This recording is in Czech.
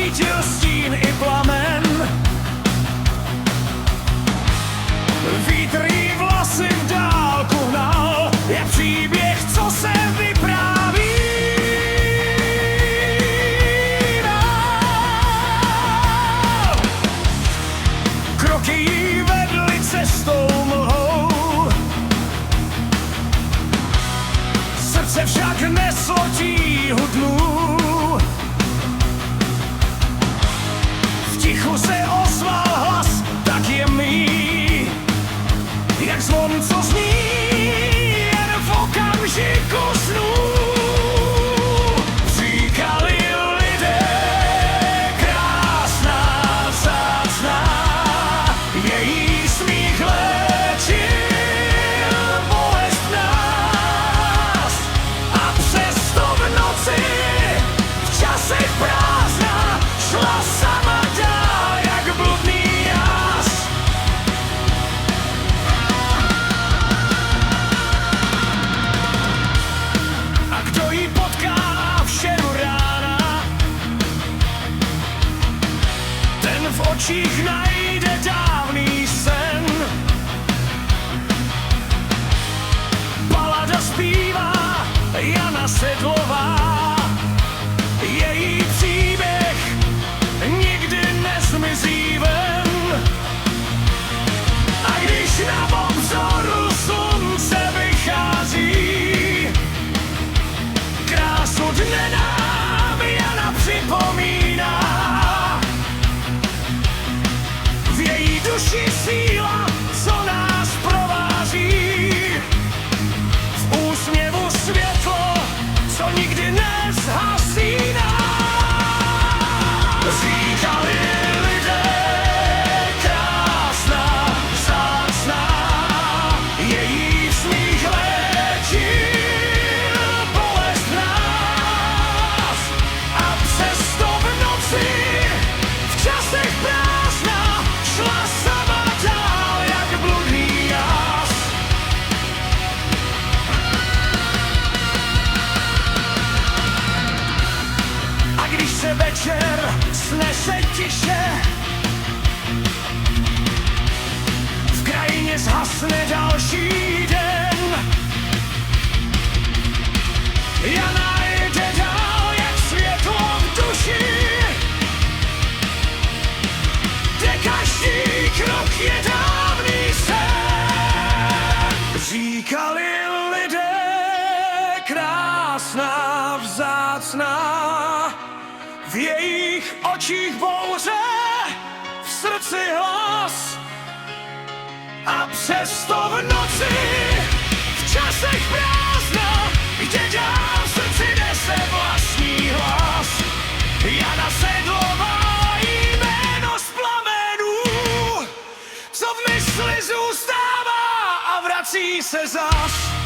svítil stín i plamen. Vítr jí vlasy v dálku hnal, je příběh, co se vypráví. Kroky jí vedly cestou mlhou, srdce však neslo tíhu dnů. V tichu se ozval hlas tak jemný, jak zvon, co zní jen v okamžiku snů. Říkali lidé, krásná, vzácná, její smích léčil bolest nás. A přesto v noci, v časech prázdna, šla sama dál jak bludný jas. A kdo jí potká v šeru rána, ten v očích najde dávný sen. Balada zpívá Jana Sedlová, její příběh nikdy nezmizí ven. A když na obzoru slunce vychází, krásu dne nám Jana připomíná. V její duši síla, co nás provází, v úsměvu světlo, co nikdy nezhasíná. Říkali lidé, krásná, vzácná, její smích léčil bolest nás. A přesto v noci, v časech prázdna, šla sama dál jak bludný jas. A když se večer snese tiše, v krajině zhasne další den, Jana jde dál jak světlo v duši, kde každý krok je dávný sen. Říkali lidé, krásná, vzácná, v jejich očích bouře, v srdci hlas. A přesto v noci, v časech prázdna, kde dál v srdci nese vlastní hlas. Jana Sedlová, jméno z plamenů, co v mysli zůstává a vrací se zas.